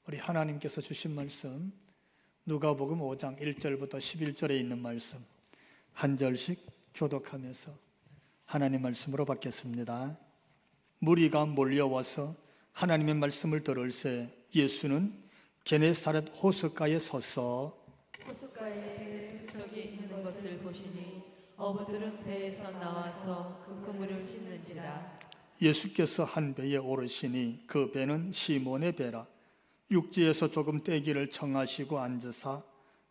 우리 하나님께서 주신 말씀 누가복음 5장 1절부터 11절에 있는 말씀 한 절씩 교독하면서 하나님 말씀으로 받겠습니다. 무리가 몰려와서 하나님의 말씀을 들을새 예수는 게네사렛 호숫가에 서서 호숫가에 배 두 척이 있는 것을 보시니 어부들은 배에서 나와서 그 그물을 씻는지라. 예수께서 한 배에 오르시니 그 배는 시몬의 배라. 육지에서 조금 떼기를 청하시고 앉으사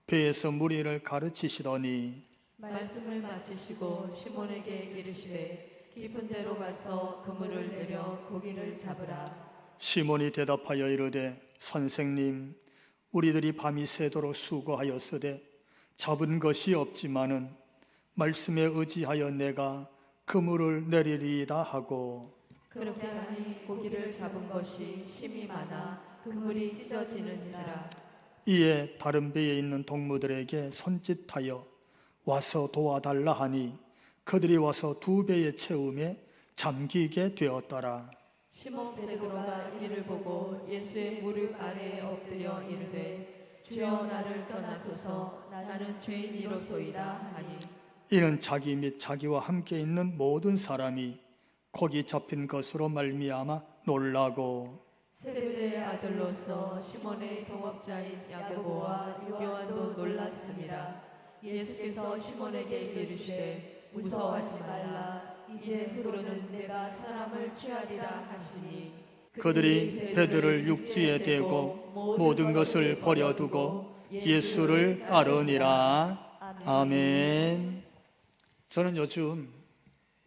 배에서 무리를 가르치시더니 말씀을 마치시고 시몬에게 이르시되 깊은 데로 가서 그물을 내려 고기를 잡으라. 시몬이 대답하여 이르되 선생님, 우리들이 밤이 새도록 수고하였으되 잡은 것이 없지만은 말씀에 의지하여 내가 그물을 내리리이다 하고 그렇게 하니 고기를 잡은 것이 심이 많아 그물이 찢어지는지라. 이에 다른 배에 있는 동무들에게 손짓하여 와서 도와달라 하니 그들이 와서 두 배의 채움에 잠기게 되었더라. 시몬 베드로가 이를 보고 예수의 무릎 아래에 엎드려 이르되 주여 나를 떠나소서 나는 죄인이로소이다 하니 이는 자기 및 자기와 함께 있는 모든 사람이 거기 잡힌 것으로 말미암아 놀라고 세베대의 아들로서 시몬의 동업자인 야고보와 요한도 놀랐습니다. 예수께서 시몬에게 이르시되 무서워하지 말라. 이제 후로는 내가 사람을 취하리라 하시니 그들이 배들을 육지에 대고 모든 것을 버려두고 예수를 따르니라. 아멘. 저는 요즘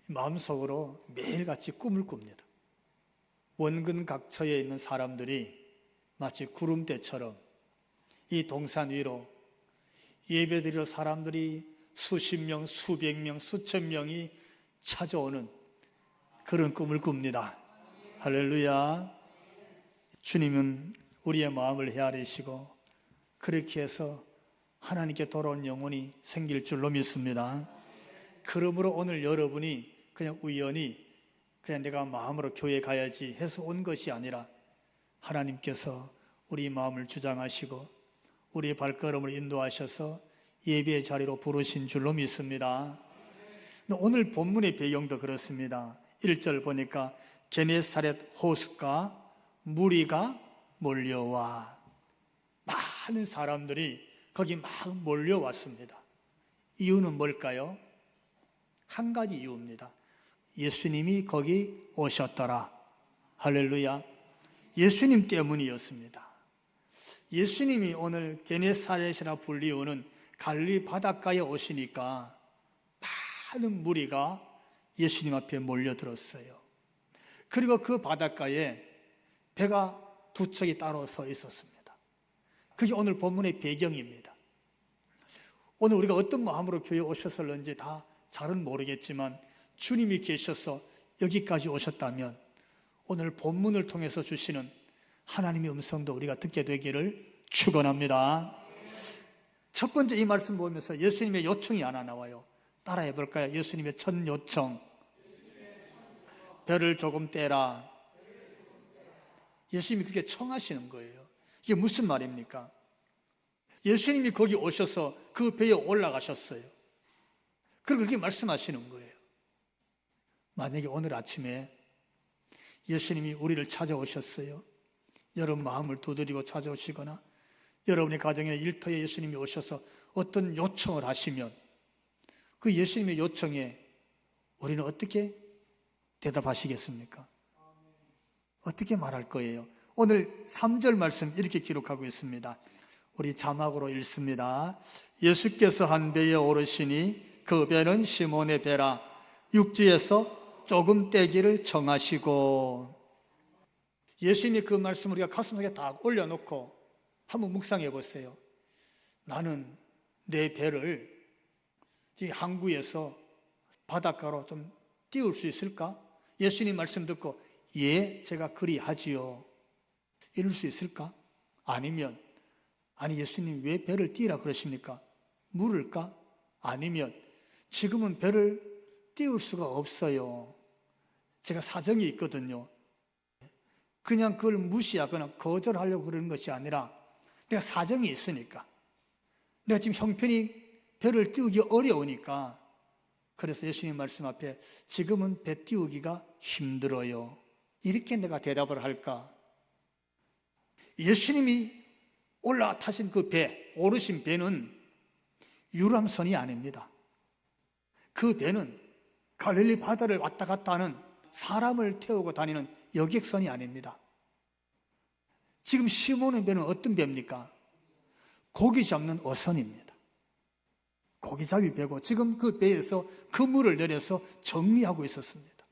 마음속으로 매일같이 꿈을 꿉니다. 원근 각처에 있는 사람들이 마치 구름대처럼 이 동산 위로 예배드리러 사람들이 수십 명, 수백 명, 수천 명이 찾아오는 그런 꿈을 꿉니다. 할렐루야. 주님은 우리의 마음을 헤아리시고 그렇게 해서 하나님께 돌아온 영혼이 생길 줄로 믿습니다. 그러므로 오늘 여러분이 그냥 우연히 그냥 내가 마음으로 교회 가야지 해서 온 것이 아니라 하나님께서 우리 마음을 주장하시고 우리의 발걸음을 인도하셔서 예배의 자리로 부르신 줄로 믿습니다. 오늘 본문의 배경도 그렇습니다. 1절 보니까 게네사렛 호숫가 무리가 몰려와 많은 사람들이 거기 막 몰려왔습니다. 이유는 뭘까요? 한 가지 이유입니다. 예수님이 거기 오셨더라. 할렐루야. 예수님 때문이었습니다. 예수님이 오늘 게네사렛이라 불리우는 갈릴리 바닷가에 오시니까 많은 무리가 예수님 앞에 몰려들었어요. 그리고 그 바닷가에 배가 두 척이 따로 서 있었습니다. 그게 오늘 본문의 배경입니다. 오늘 우리가 어떤 마음으로 교회에 오셨을는지 다 잘은 모르겠지만 주님이 계셔서 여기까지 오셨다면 오늘 본문을 통해서 주시는 하나님의 음성도 우리가 듣게 되기를 축원합니다. 첫 번째 이 말씀 보면서 예수님의 요청이 하나 나와요. 따라해 볼까요? 예수님의 첫 요청. 배를 조금 떼라. 예수님이 그렇게 청하시는 거예요. 이게 무슨 말입니까? 예수님이 거기 오셔서 그 배에 올라가셨어요. 그리고 그렇게 말씀하시는 거예요. 만약에 오늘 아침에 예수님이 우리를 찾아오셨어요. 여러분 마음을 두드리고 찾아오시거나 여러분의 가정의 일터에 예수님이 오셔서 어떤 요청을 하시면 그 예수님의 요청에 우리는 어떻게 대답하시겠습니까? 어떻게 말할 거예요? 오늘 3절 말씀 이렇게 기록하고 있습니다. 우리 자막으로 읽습니다. 예수께서 한 배에 오르시니 그 배는 시몬의 배라. 육지에서 조금 떼기를 청하시고. 예수님이 그 말씀을 우리가 가슴속에 딱 올려놓고 한번 묵상해 보세요. 나는 내 배를 항구에서 바닷가로 좀 띄울 수 있을까? 예수님 말씀 듣고 예, 제가 그리하지요. 이럴 수 있을까? 아니면 아니 예수님 왜 배를 띄우라 그러십니까? 물을까? 아니면 지금은 배를 띄울 수가 없어요. 제가 사정이 있거든요. 그냥 그걸 무시하거나 거절하려고 그러는 것이 아니라 내가 사정이 있으니까, 내가 지금 형편이 배를 띄우기 어려우니까, 그래서 예수님 말씀 앞에 지금은 배 띄우기가 힘들어요, 이렇게 내가 대답을 할까? 예수님이 올라타신 그 배, 오르신 배는 유람선이 아닙니다. 그 배는 갈릴리 바다를 왔다 갔다 하는, 사람을 태우고 다니는 여객선이 아닙니다. 지금 시몬의 배는 어떤 배입니까? 고기 잡는 어선입니다. 고기잡이 배고, 지금 그 배에서 그물을 내려서 정리하고 있었습니다.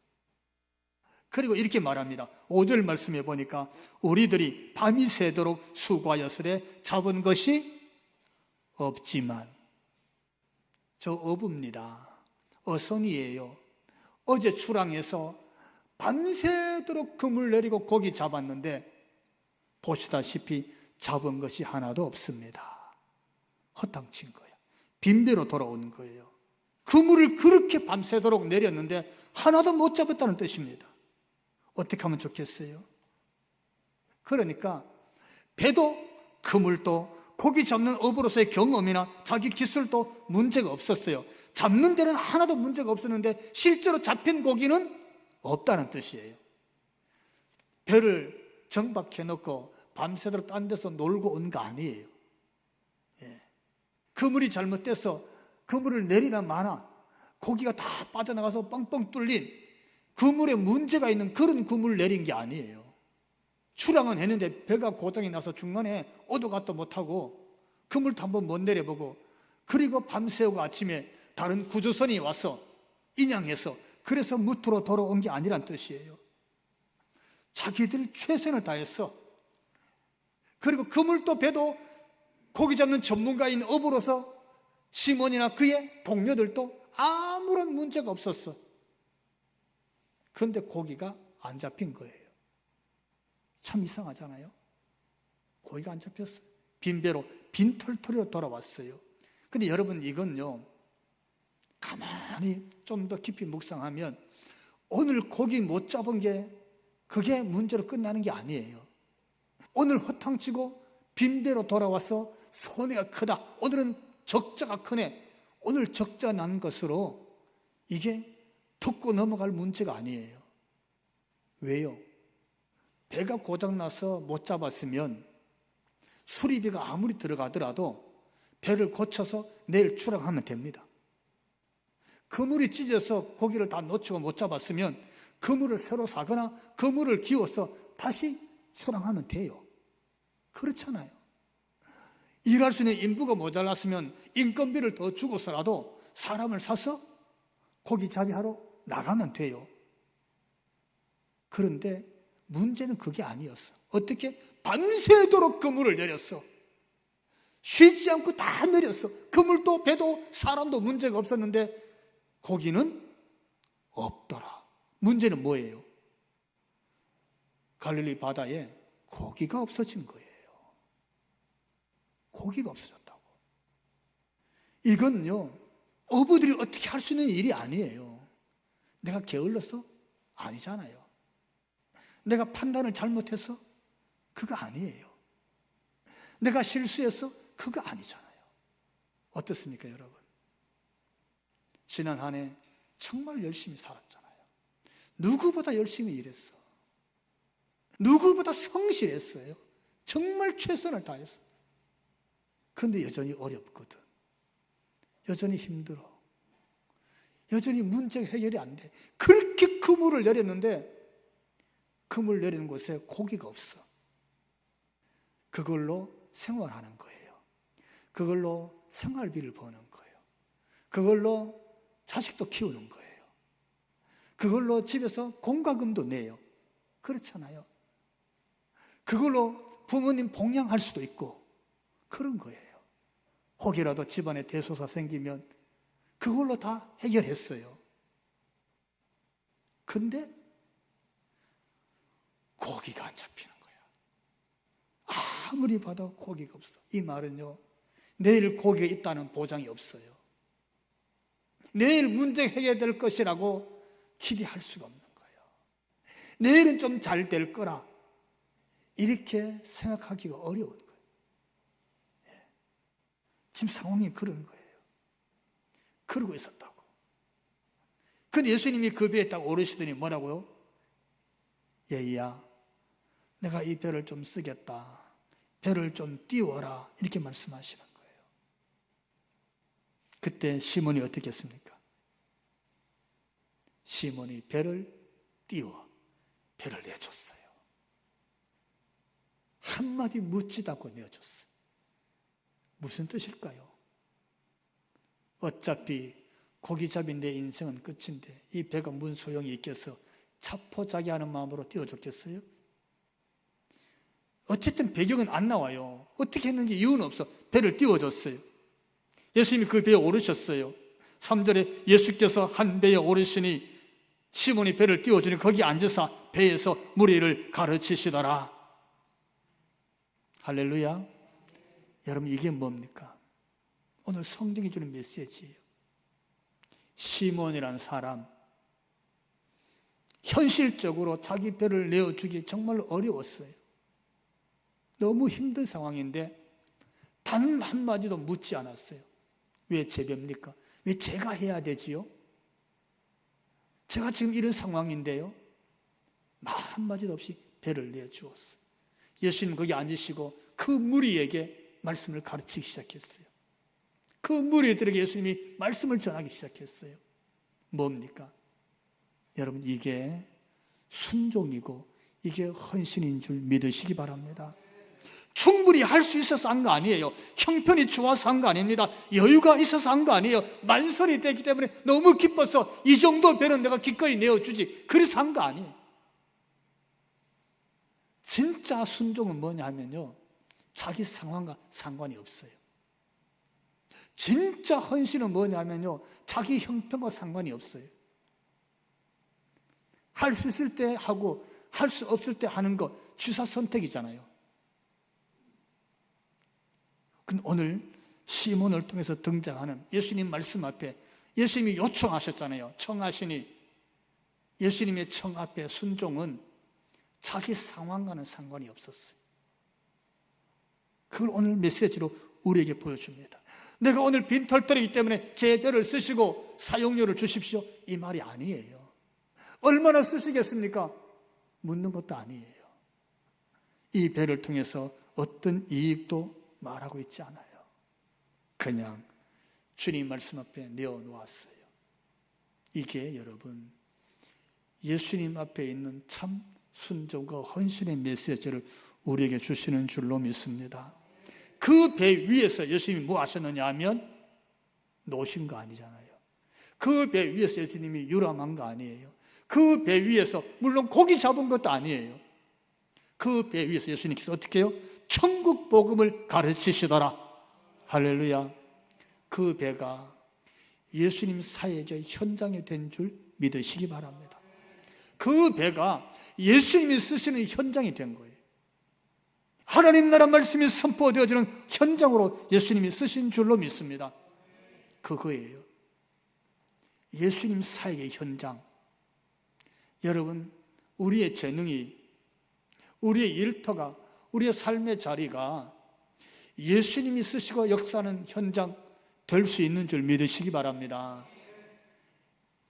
그리고 이렇게 말합니다. 5절 말씀에 보니까 우리들이 밤이 새도록 수고하였으되 잡은 것이 없지만, 저 어부입니다. 어선이에요. 어제 출항해서 밤새도록 그물 내리고 고기 잡았는데 보시다시피 잡은 것이 하나도 없습니다. 허탕친 거예요. 빈배로 돌아온 거예요. 그물을 그렇게 밤새도록 내렸는데 하나도 못 잡았다는 뜻입니다. 어떻게 하면 좋겠어요? 그러니까 배도 그물도 고기 잡는 어부로서의 경험이나 자기 기술도 문제가 없었어요. 잡는 데는 하나도 문제가 없었는데 실제로 잡힌 고기는 없다는 뜻이에요. 배를 정박해 놓고 밤새도록 딴 데서 놀고 온 거 아니에요. 그물이 잘못돼서 그물을 내리나 마나 고기가 다 빠져나가서 뻥뻥 뚫린, 그물에 문제가 있는 그런 그물을 내린 게 아니에요. 출항은 했는데 배가 고장이 나서 중간에 오도 갔도 못하고 그물도 한번 못 내려보고, 그리고 밤새우고 아침에 다른 구조선이 와서 인양해서 그래서 무트로 돌아온 게 아니란 뜻이에요. 자기들 최선을 다했어. 그리고 그물도 배도 고기 잡는 전문가인 어부로서 시몬이나 그의 동료들도 아무런 문제가 없었어. 그런데 고기가 안 잡힌 거예요. 참 이상하잖아요. 고기가 안 잡혔어요. 빈배로, 빈털터리로 돌아왔어요. 근데 여러분, 이건요, 가만히 좀 더 깊이 묵상하면 오늘 고기 못 잡은 게 그게 문제로 끝나는 게 아니에요. 오늘 허탕치고 빈배로 돌아와서 손해가 크다, 오늘은 적자가 크네, 오늘 적자 난 것으로 이게 덮고 넘어갈 문제가 아니에요. 왜요? 배가 고장나서 못 잡았으면 수리비가 아무리 들어가더라도 배를 고쳐서 내일 출항하면 됩니다. 그물이 찢어서 고기를 다 놓치고 못 잡았으면 그물을 새로 사거나 그물을 기워서 다시 출항하면 돼요. 그렇잖아요. 일할 수 있는 인부가 모자랐으면 인건비를 더 주고서라도 사람을 사서 고기 잡이하러 나가면 돼요. 그런데 문제는 그게 아니었어. 어떻게? 밤새도록 그물을 내렸어. 쉬지 않고 다 내렸어. 그물도 배도 사람도 문제가 없었는데 고기는 없더라. 문제는 뭐예요? 갈릴리 바다에 고기가 없어진 거예요. 고기가 없어졌다고. 이건요, 어부들이 어떻게 할 수 있는 일이 아니에요. 내가 게을러서? 아니잖아요. 내가 판단을 잘못해서? 그거 아니에요. 내가 실수해서? 그거 아니잖아요. 어떻습니까, 여러분? 지난 한 해 정말 열심히 살았잖아요. 누구보다 열심히 일했어. 누구보다 성실했어요. 정말 최선을 다했어. 그런데 여전히 어렵거든. 여전히 힘들어. 여전히 문제가 해결이 안 돼. 그렇게 그물을 내렸는데 그물 내리는 곳에 고기가 없어. 그걸로 생활하는 거예요. 그걸로 생활비를 버는 거예요. 그걸로 자식도 키우는 거예요. 그걸로 집에서 공과금도 내요. 그렇잖아요. 그걸로 부모님 봉양할 수도 있고 그런 거예요. 혹이라도 집안에 대소사 생기면 그걸로 다 해결했어요. 근데 고기가 안 잡히는 거야. 아무리 봐도 고기가 없어. 이 말은요, 내일 고기가 있다는 보장이 없어요. 내일 문제 해결될 것이라고 기대할 수가 없는 거예요. 내일은 좀 잘 될 거라 이렇게 생각하기가 어려운 거예요. 지금 상황이 그런 거예요. 그러고 있었다고. 근데 예수님이 그 배에 딱 오르시더니 뭐라고요? 얘야, 내가 이 배를 좀 쓰겠다. 배를 좀 띄워라. 이렇게 말씀하시는 거예요. 그때 시몬이 어떻게 했습니까? 시몬이 배를 띄워 배를 내줬어요. 한마디 묻지도 않고 내어줬어요. 무슨 뜻일까요? 어차피 고기잡이 내 인생은 끝인데 이 배가 무슨 소용이 있겠어? 자포자기하는 마음으로 띄워줬겠어요? 어쨌든 배경은 안 나와요. 어떻게 했는지 이유는 없어. 배를 띄워줬어요. 예수님이 그 배에 오르셨어요. 3절에 예수께서 한 배에 오르시니 시몬이 배를 띄워주니 거기 앉아서 배에서 무리를 가르치시더라. 할렐루야. 여러분, 이게 뭡니까? 오늘 성경이 주는 메시지예요. 시몬이라는 사람, 현실적으로 자기 배를 내어주기 정말 어려웠어요. 너무 힘든 상황인데 단 한마디도 묻지 않았어요. 왜 제 배입니까? 왜 제가 해야 되지요? 제가 지금 이런 상황인데요. 말 한마디도 없이 배를 내주었어요. 예수님 거기 앉으시고 그 무리에게 말씀을 가르치기 시작했어요. 그 무리들에게 예수님이 말씀을 전하기 시작했어요. 뭡니까? 여러분, 이게 순종이고 이게 헌신인 줄 믿으시기 바랍니다. 충분히 할 수 있어서 한 거 아니에요. 형편이 좋아서 한 거 아닙니다. 여유가 있어서 한 거 아니에요. 만설이 되기 때문에 너무 기뻐서 이 정도 배는 내가 기꺼이 내어주지, 그래서 한 거 아니에요. 진짜 순종은 뭐냐 하면요, 자기 상황과 상관이 없어요. 진짜 헌신은 뭐냐 하면요, 자기 형편과 상관이 없어요. 할 수 있을 때 하고 할 수 없을 때 하는 거 취사 선택이잖아요. 근데 오늘 시몬을 통해서 등장하는 예수님 말씀 앞에 예수님이 요청하셨잖아요. 청하시니 예수님의 청 앞에 순종은 자기 상황과는 상관이 없었어요. 그걸 오늘 메시지로 우리에게 보여줍니다. 내가 오늘 빈털터리이기 때문에 제 배를 쓰시고 사용료를 주십시오, 이 말이 아니에요. 얼마나 쓰시겠습니까? 묻는 것도 아니에요. 이 배를 통해서 어떤 이익도 말하고 있지 않아요. 그냥 주님 말씀 앞에 내어놓았어요. 이게 여러분, 예수님 앞에 있는 참 순종과 헌신의 메시지를 우리에게 주시는 줄로 믿습니다. 그 배 위에서 예수님이 뭐 하셨느냐 하면 노신 거 아니잖아요. 그 배 위에서 예수님이 유람한 거 아니에요. 그 배 위에서 물론 고기 잡은 것도 아니에요. 그 배 위에서 예수님께서 어떻게 해요? 천국 복음을 가르치시더라. 할렐루야. 그 배가 예수님 사역의 현장이 된 줄 믿으시기 바랍니다. 그 배가 예수님이 쓰시는 현장이 된 거예요. 하나님 나라 말씀이 선포되어지는 현장으로 예수님이 쓰신 줄로 믿습니다. 그거예요. 예수님 사역의 현장. 여러분, 우리의 재능이, 우리의 일터가, 우리의 삶의 자리가 예수님이 쓰시고 역사하는 현장 될 수 있는 줄 믿으시기 바랍니다.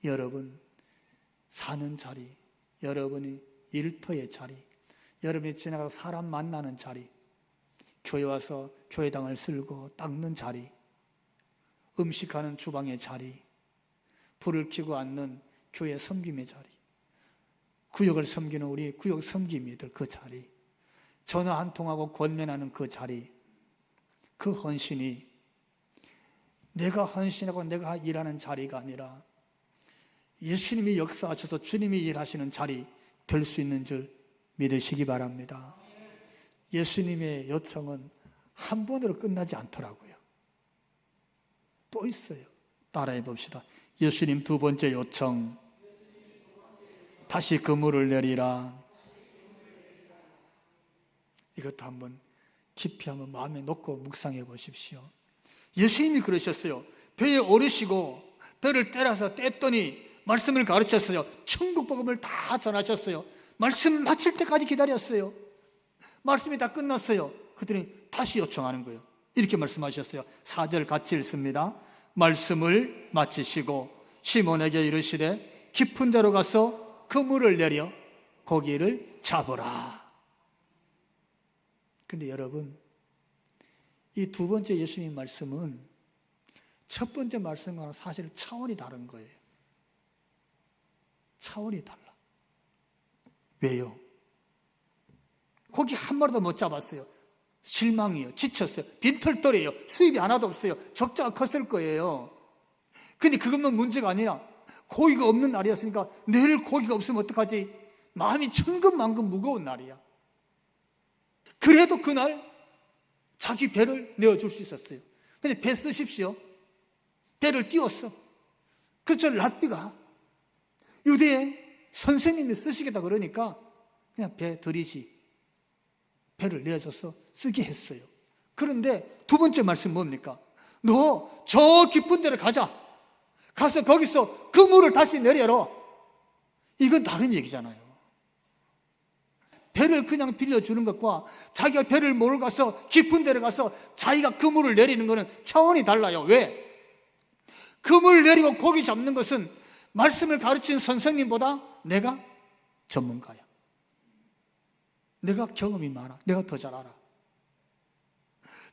여러분 사는 자리, 여러분이 일터의 자리, 여러분이 지나가서 사람 만나는 자리, 교회 와서 교회당을 쓸고 닦는 자리, 음식하는 주방의 자리, 불을 켜고 앉는 교회 섬김의 자리, 구역을 섬기는 우리 구역 섬김이들 그 자리, 전화 한 통하고 권면하는 그 자리, 그 헌신이 내가 헌신하고 내가 일하는 자리가 아니라 예수님이 역사하셔서 주님이 일하시는 자리 될 수 있는 줄 믿으시기 바랍니다. 예수님의 요청은 한 번으로 끝나지 않더라고요. 또 있어요. 따라해 봅시다. 예수님 두 번째 요청, 다시 그물을 내리라. 이것도 한번 깊이 한번 마음에 놓고 묵상해 보십시오. 예수님이 그러셨어요. 배에 오르시고 배를 때려서 뗐더니 말씀을 가르쳤어요. 천국 복음을 다 전하셨어요. 말씀 마칠 때까지 기다렸어요. 말씀이 다 끝났어요. 그랬더니 다시 요청하는 거예요. 이렇게 말씀하셨어요. 4절 같이 읽습니다. 말씀을 마치시고 시몬에게 이르시되 깊은 데로 가서 그물을 내려 고기를 잡으라. 근데 여러분, 이 두 번째 예수님 말씀은 첫 번째 말씀과는 사실 차원이 다른 거예요. 차원이 달라. 왜요? 고기 한 마리도 못 잡았어요. 실망이에요. 지쳤어요. 빈털터리예요. 수입이 하나도 없어요. 적자가 컸을 거예요. 근데 그것만 문제가 아니라 고기가 없는 날이었으니까 내일 고기가 없으면 어떡하지? 마음이 천근만근 무거운 날이야. 그래도 그날 자기 배를 내어줄 수 있었어요. 근데 배 쓰십시오. 배를 띄웠어. 그저 랍비가 유대에 선생님이 쓰시겠다 그러니까 그냥 배 들이지. 배를 내어줘서 쓰게 했어요. 그런데 두 번째 말씀 뭡니까? 너 저 깊은 데로 가자. 가서 거기서 그물을 다시 내려라. 이건 다른 얘기잖아요. 배를 그냥 빌려주는 것과 자기가 배를 몰고 가서 깊은 데로 가서 자기가 그물을 내리는 것은 차원이 달라요. 왜? 그물을 내리고 고기 잡는 것은 말씀을 가르친 선생님보다 내가 전문가야. 내가 경험이 많아. 내가 더 잘 알아.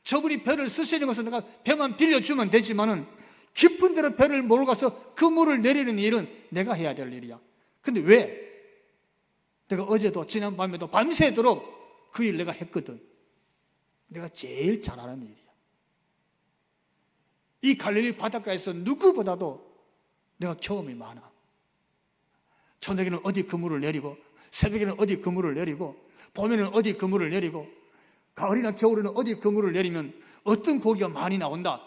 저분이 배를 쓰시는 것은 내가 배만 빌려주면 되지만은 깊은 데로 배를 몰고 가서 그물을 내리는 일은 내가 해야 될 일이야. 근데 왜? 내가 어제도 지난밤에도 밤새도록 그 일 내가 했거든. 내가 제일 잘하는 일이야. 이 갈릴리 바닷가에서 누구보다도 내가 경험이 많아. 저녁에는 어디 그물을 내리고 새벽에는 어디 그물을 내리고 봄에는 어디 그물을 내리고 가을이나 겨울에는 어디 그물을 내리면 어떤 고기가 많이 나온다.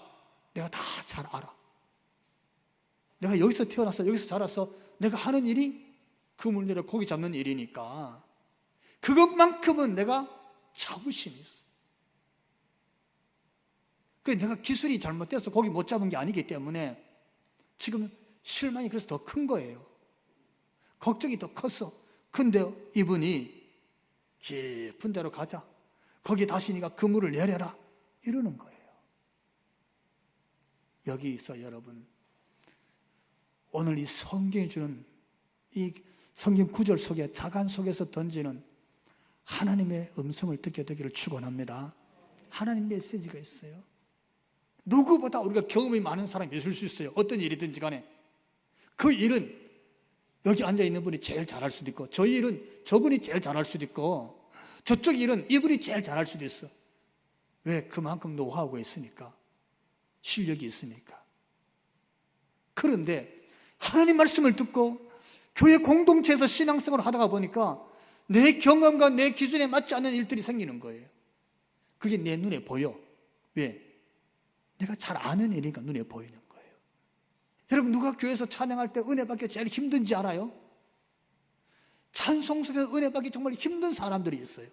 내가 다 잘 알아. 내가 여기서 태어나서 여기서 자라서 내가 하는 일이 그물 내려 고기 잡는 일이니까 그것만큼은 내가 자부심이 있어. 내가 기술이 잘못돼서 고기 못 잡은 게 아니기 때문에 지금 실망이 그래서 더 큰 거예요. 걱정이 더 컸어. 근데 이분이 깊은 데로 가자. 거기 다시 네가 그물을 내려라. 이러는 거예요. 여기서 여러분, 오늘 이 성경이 주는 이 성경 구절 속에 자간 속에서 던지는 하나님의 음성을 듣게 되기를 축원합니다. 하나님 메시지가 있어요. 누구보다 우리가 경험이 많은 사람이 있을 수 있어요. 어떤 일이든지 간에. 그 일은 여기 앉아있는 분이 제일 잘할 수도 있고 저 일은 저분이 제일 잘할 수도 있고 저쪽 일은 이분이 제일 잘할 수도 있어. 왜? 그만큼 노하우가 있으니까. 실력이 있으니까. 그런데 하나님 말씀을 듣고 교회 공동체에서 신앙생활을 하다가 보니까 내 경험과 내 기준에 맞지 않는 일들이 생기는 거예요. 그게 내 눈에 보여. 왜? 내가 잘 아는 일이니까 눈에 보이는 거예요. 여러분, 누가 교회에서 찬양할 때 은혜 받기 제일 힘든지 알아요? 찬송 속에서 은혜 받기 정말 힘든 사람들이 있어요.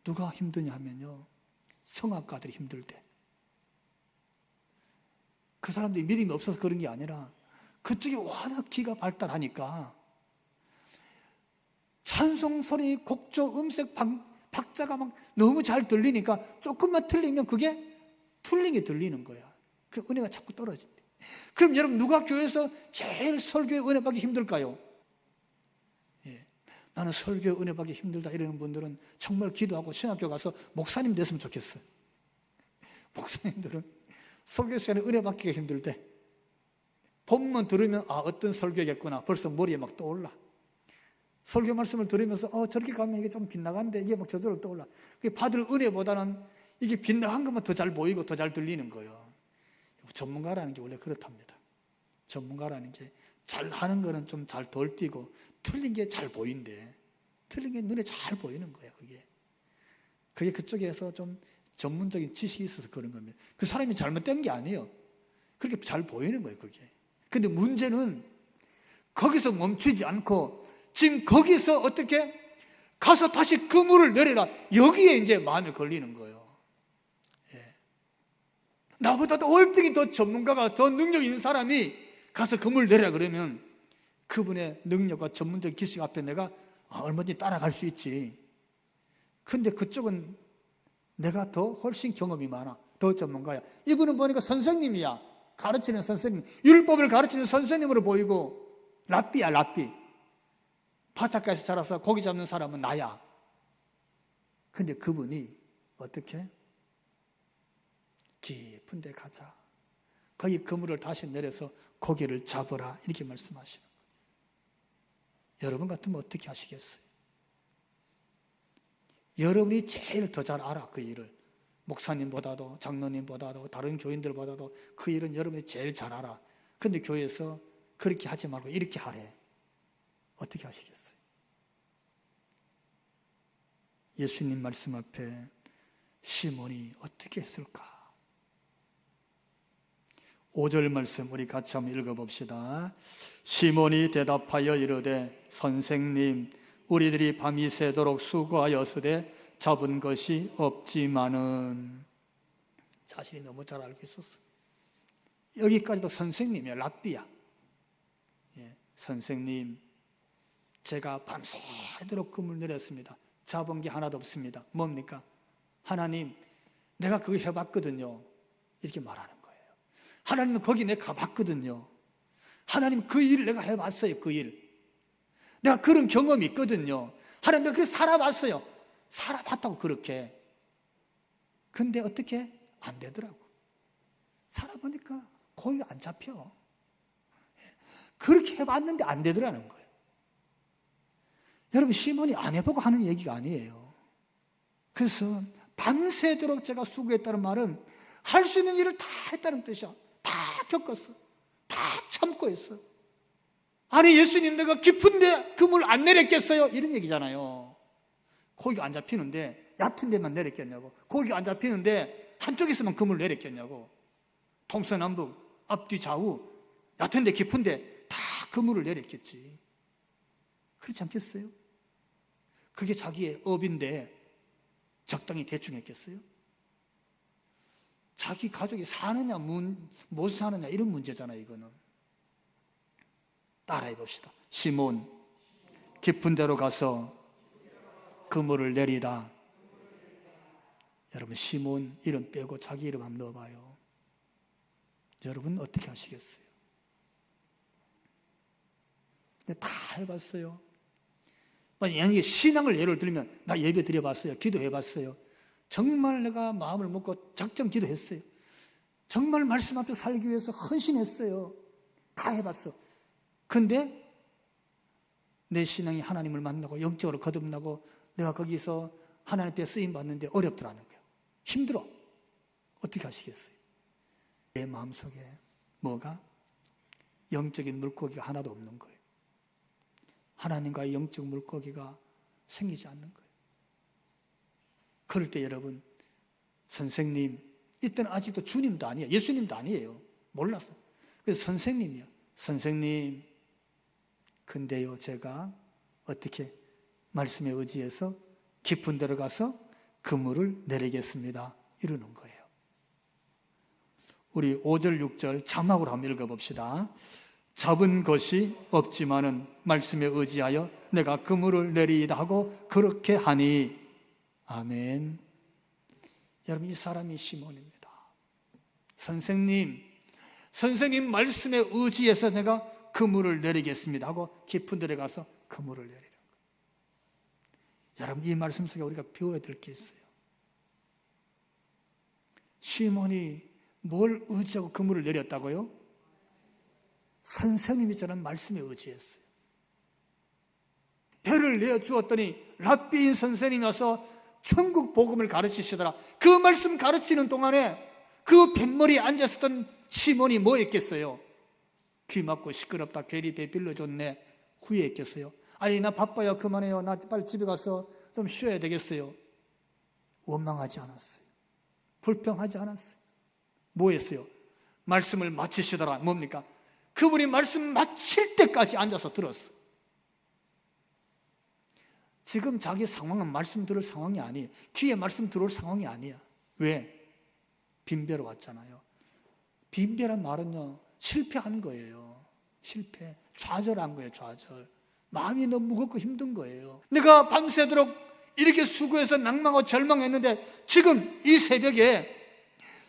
누가 힘드냐 하면요, 성악가들이 힘들대. 그 사람들이 믿음이 없어서 그런 게 아니라 그쪽이 워낙 기가 발달하니까 찬송 소리, 곡조, 음색, 박자가 막 너무 잘 들리니까 조금만 틀리면 그게 틀리게 들리는 거야. 그 은혜가 자꾸 떨어진대. 그럼 여러분, 누가 교회에서 제일 설교에 은혜 받기 힘들까요? 예. 나는 설교에 은혜 받기 힘들다 이러는 분들은 정말 기도하고 신학교 가서 목사님 됐으면 좋겠어요. 목사님들은 설교 시간에 은혜 받기가 힘들대. 본문 들으면 어떤 설교겠구나 벌써 머리에 막 떠올라. 설교 말씀을 들으면서 저렇게 가면 이게 좀 빗나간데 이게 막 저절로 떠올라. 받을 은혜보다는 이게 빗나간 것만 더 잘 보이고 더 잘 들리는 거예요. 전문가라는 게 원래 그렇답니다. 전문가라는 게 잘하는 거는 좀 잘 덜 띄고 틀린 게 잘 보인대. 틀린 게 눈에 잘 보이는 거예요. 그게 그쪽에서 좀 전문적인 지식이 있어서 그런 겁니다. 그 사람이 잘못된 게 아니에요. 그렇게 잘 보이는 거예요. 그게. 근데 문제는 거기서 멈추지 않고 지금 거기서 어떻게 가서 다시 그물을 내려라. 여기에 이제 마음에 걸리는 거예요. 예. 나보다 더 월등히 더 전문가가 더 능력 있는 사람이 가서 그물 내라 그러면 그분의 능력과 전문적 기식 앞에 내가 얼마든지 따라갈 수 있지. 근데 그쪽은 내가 더 훨씬 경험이 많아. 더 전문가야. 이분은 보니까 선생님이야. 가르치는 선생님. 율법을 가르치는 선생님으로 보이고 랍비야, 랍비. 바닷가에서 자라서 고기 잡는 사람은 나야. 근데 그분이 어떻게? 깊은 데 가자. 거기 그물을 다시 내려서 고기를 잡으라. 이렇게 말씀하시는 거예요. 여러분 같으면 어떻게 하시겠어요? 여러분이 제일 더 잘 알아, 그 일을. 목사님보다도 장로님보다도 다른 교인들보다도 그 일은 여러분이 제일 잘 알아. 근데 교회에서 그렇게 하지 말고 이렇게 하래. 어떻게 하시겠어요? 예수님 말씀 앞에 시몬이 어떻게 했을까? 5절 말씀 우리 같이 한번 읽어봅시다. 시몬이 대답하여 이르되 선생님 우리들이 밤이 새도록 수고하였으되 잡은 것이 없지만은. 자신이 너무 잘 알고 있었어. 여기까지도 선생님이야, 랍비야. 예, 선생님 제가 밤새도록 그물 내렸습니다. 잡은 게 하나도 없습니다. 뭡니까? 하나님 내가 그거 해봤거든요. 이렇게 말하는 거예요. 하나님은 거기 내가 가봤거든요. 하나님 그 일을 내가 해봤어요. 그 일 내가 그런 경험이 있거든요. 하나님 내가 그래서 살아봤어요. 살아봤다고 그렇게. 근데 어떻게? 안 되더라고. 살아보니까 고기가 안 잡혀. 그렇게 해봤는데 안 되더라는 거예요. 여러분 시몬이 안 해보고 하는 얘기가 아니에요. 그래서 밤새도록 제가 수고했다는 말은 할 수 있는 일을 다 했다는 뜻이야. 다 겪었어. 다 참고 했어. 아니 예수님 내가 깊은데 그물 안 내렸겠어요? 이런 얘기잖아요. 고기가 안 잡히는데 얕은 데만 내렸겠냐고. 고기가 안 잡히는데 한쪽에서만 그물 내렸겠냐고. 동서남북 앞뒤 좌우 얕은 데 깊은 데 다 그물을 내렸겠지. 그렇지 않겠어요? 그게 자기의 업인데 적당히 대충 했겠어요? 자기 가족이 사느냐 못 사느냐 이런 문제잖아요. 이거는 따라해 봅시다. 시몬 깊은 데로 가서 그물을 내리다. 여러분 시몬 이름 빼고 자기 이름 한번 넣어봐요. 여러분 어떻게 하시겠어요? 근데 다 해봤어요. 만약에 신앙을 예를 들면 나 예배 드려봤어요. 기도해봤어요. 정말 내가 마음을 먹고 작정 기도했어요. 정말 말씀 앞에 살기 위해서 헌신했어요. 다 해봤어. 근데 내 신앙이 하나님을 만나고 영적으로 거듭나고 내가 거기서 하나님 앞에 쓰임받는데 어렵더라는 거예요. 힘들어. 어떻게 하시겠어요? 내 마음속에 뭐가? 영적인 물고기가 하나도 없는 거예요. 하나님과의 영적 물고기가 생기지 않는 거예요. 그럴 때 여러분 선생님 이때는 아직도 주님도 아니에요. 예수님도 아니에요. 몰랐어. 그래서 선생님이요. 선생님 근데요 제가 어떻게 말씀에 의지해서 깊은 데로 가서 그물을 내리겠습니다. 이러는 거예요. 우리 5절 6절 자막으로 한번 읽어봅시다. 잡은 것이 없지만은 말씀에 의지하여 내가 그물을 내리이다 하고 그렇게 하니. 아멘. 여러분 이 사람이 시몬입니다. 선생님 말씀에 의지해서 내가 그물을 내리겠습니다 하고 깊은 데에 가서 그물을 내리는 거예요. 여러분 이 말씀 속에 우리가 배워야 될 게 있어요. 시몬이 뭘 의지하고 그물을 내렸다고요? 선생님이 저는 말씀에 의지했어요. 배를 내어주었더니 랍비인 선생님이 와서 천국 복음을 가르치시더라. 그 말씀 가르치는 동안에 그 뱃머리에 앉았었던 시몬이 뭐 했겠어요? 귀 막고 시끄럽다 괜히 배 빌려줬네 후회했겠어요? 아니 나 바빠요 그만해요 나 빨리 집에 가서 좀 쉬어야 되겠어요? 원망하지 않았어요. 불평하지 않았어요. 뭐 했어요? 말씀을 마치시더라. 뭡니까? 그분이 말씀 마칠 때까지 앉아서 들었어. 지금 자기 상황은 말씀 들을 상황이 아니에요. 귀에 말씀 들어올 상황이 아니야. 왜? 빈배로 왔잖아요. 빈배란 말은요 실패한 거예요. 실패. 좌절한 거예요. 좌절. 마음이 너무 무겁고 힘든 거예요. 내가 밤새도록 이렇게 수고해서 낭망하고 절망했는데 지금 이 새벽에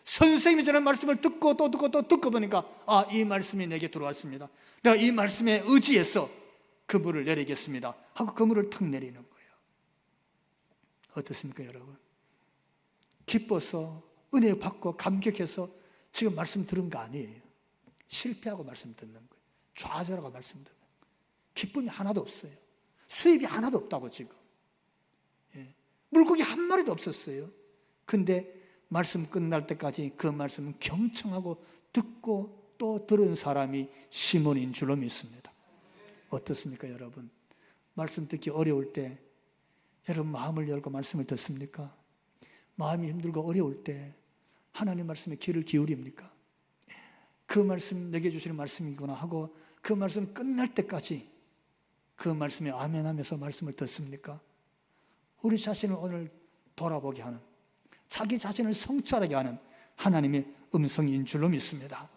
선생님이 전한 말씀을 듣고 또 듣고 또 듣고 보니까 이 말씀이 내게 들어왔습니다. 내가 이 말씀에 의지해서 그물을 내리겠습니다 하고 그물을 탁 내리는 거예요. 어떻습니까 여러분? 기뻐서 은혜 받고 감격해서 지금 말씀 들은 거 아니에요. 실패하고 말씀 듣는 거예요. 좌절하고 말씀 듣는 거예요. 기쁨이 하나도 없어요. 수입이 하나도 없다고 지금. 물고기 한 마리도 없었어요. 근데 말씀 끝날 때까지 그 말씀은 경청하고 듣고 또 들은 사람이 시몬인 줄로 믿습니다. 어떻습니까 여러분? 말씀 듣기 어려울 때 여러분 마음을 열고 말씀을 듣습니까? 마음이 힘들고 어려울 때 하나님 말씀에 귀를 기울입니까? 그 말씀 내게 주시는 말씀이구나 하고 그 말씀 끝날 때까지 그 말씀에 아멘 하면서 말씀을 듣습니까? 우리 자신을 오늘 돌아보게 하는, 자기 자신을 성찰하게 하는 하나님의 음성인 줄로 믿습니다.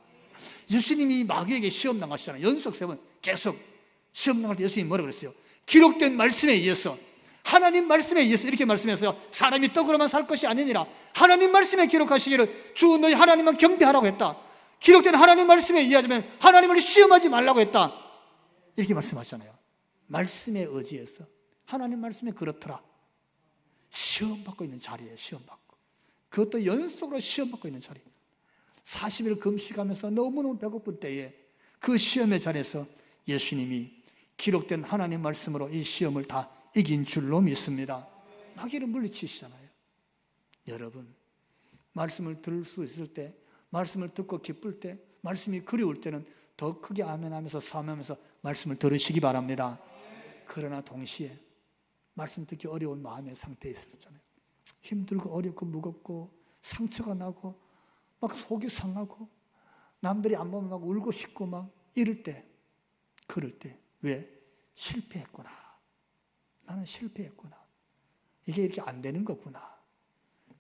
예수님이 마귀에게 시험 당하시잖아요. 연속 3번 계속 시험 당할 때 예수님이 뭐라고 그랬어요? 기록된 말씀에 의해서, 하나님 말씀에 의해서 이렇게 말씀해서 사람이 떡으로만 살 것이 아니니라. 하나님 말씀에 기록하시기를 주 너희 하나님만 경배하라고 했다. 기록된 하나님 말씀에 의하자면 하나님을 시험하지 말라고 했다. 이렇게 말씀하잖아요. 말씀에 의지해서 하나님 말씀에 그렇더라. 시험받고 있는 자리에 시험받고, 그것도 연속으로 시험받고 있는 자리. 40일 금식하면서 너무너무 배고플 때에 그 시험의 자리에서 예수님이 기록된 하나님 말씀으로 이 시험을 다 이긴 줄로 믿습니다. 마귀를 물리치시잖아요. 여러분, 말씀을 들을 수 있을 때, 말씀을 듣고 기쁠 때, 말씀이 그리울 때는 더 크게 아멘하면서 사모하면서 말씀을 들으시기 바랍니다. 그러나 동시에 말씀 듣기 어려운 마음의 상태에 있었잖아요. 힘들고 어렵고 무겁고 상처가 나고 막 속이 상하고 남들이 안 보면 막 울고 싶고 막 이럴 때, 그럴 때 왜? 실패했구나. 나는 실패했구나. 이게 이렇게 안 되는 거구나.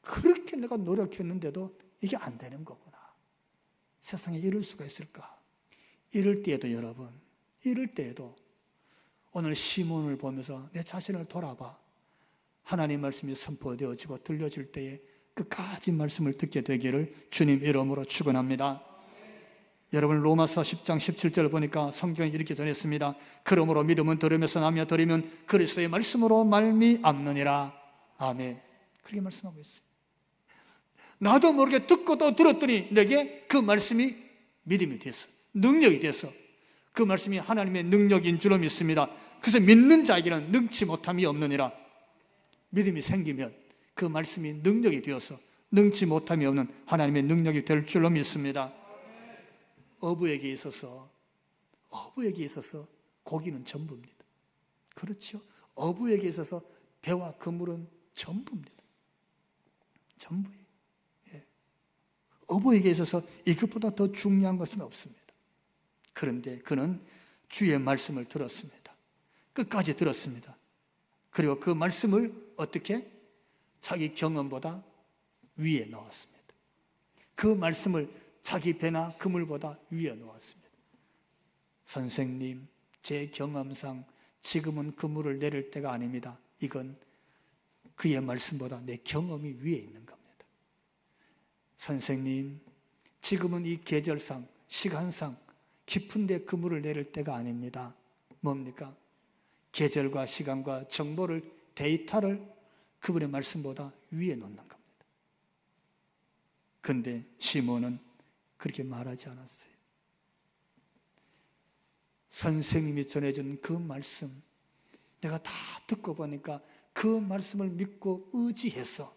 그렇게 내가 노력했는데도 이게 안 되는 거구나. 세상에 이럴 수가 있을까? 이럴 때에도 여러분, 이럴 때에도 오늘 시몬을 보면서 내 자신을 돌아봐. 하나님 말씀이 선포되어지고 들려질 때에 끝까지 말씀을 듣게 되기를 주님 이름으로 축원합니다. 여러분 로마서 10장 17절 보니까 성경이 이렇게 전했습니다. 그러므로 믿음은 들으면서 나며 들으면 그리스도의 말씀으로 말미암느니라. 아멘. 그렇게 말씀하고 있어요. 나도 모르게 듣고 또 들었더니 내게 그 말씀이 믿음이 됐어. 능력이 됐어. 그 말씀이 하나님의 능력인 줄로 믿습니다. 그래서 믿는 자에게는 능치 못함이 없느니라. 믿음이 생기면 그 말씀이 능력이 되어서 능치 못함이 없는 하나님의 능력이 될 줄로 믿습니다. 어부에게 있어서 고기는 전부입니다. 그렇죠? 어부에게 있어서 배와 그물은 전부입니다. 전부예요. 어부에게 있어서 이것보다 더 중요한 것은 없습니다. 그런데 그는 주의 말씀을 들었습니다. 끝까지 들었습니다. 그리고 그 말씀을 어떻게? 자기 경험보다 위에 놓았습니다. 그 말씀을 자기 배나 그물보다 위에 놓았습니다. 선생님, 제 경험상 지금은 그물을 내릴 때가 아닙니다. 이건 그의 말씀보다 내 경험이 위에 있는 겁니다. 선생님, 지금은 이 계절상, 시간상 깊은데 그물을 내릴 때가 아닙니다. 뭡니까? 계절과 시간과 정보를, 데이터를 그분의 말씀보다 위에 놓는 겁니다. 그런데 시몬은 그렇게 말하지 않았어요. 선생님이 전해준 그 말씀, 내가 다 듣고 보니까 그 말씀을 믿고 의지해서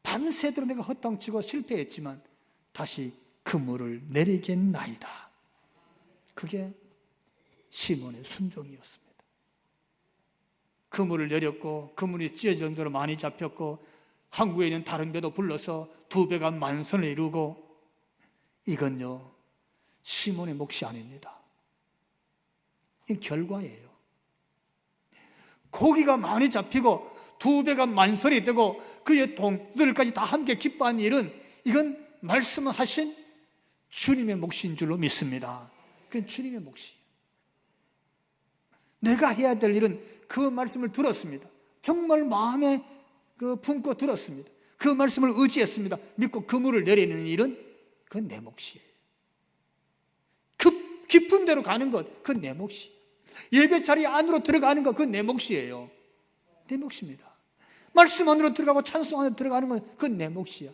밤새도록 내가 헛땅치고 실패했지만 다시 그물을 내리겠나이다. 그게 시몬의 순종이었습니다. 그물을 내렸고 그물이 찢어질 정도로 많이 잡혔고 항구에 있는 다른 배도 불러서 2배가 만선을 이루고, 이건요 시몬의 몫이 아닙니다. 이 결과예요. 고기가 많이 잡히고 2배가 만선이 되고 그의 동들까지 다 함께 기뻐한 일은, 이건 말씀을 하신 주님의 몫인 줄로 믿습니다. 그건 주님의 몫이에요. 내가 해야 될 일은 그 말씀을 들었습니다. 정말 마음에 품고 들었습니다. 그 말씀을 의지했습니다. 믿고 그물을 내리는 일은 그건 내 몫이에요. 깊은 데로 가는 것, 그건 내 몫이에요. 예배 자리 안으로 들어가는 것, 그건 내 몫이에요. 내 몫입니다. 말씀 안으로 들어가고 찬송 안으로 들어가는 건 그건 내 몫이야.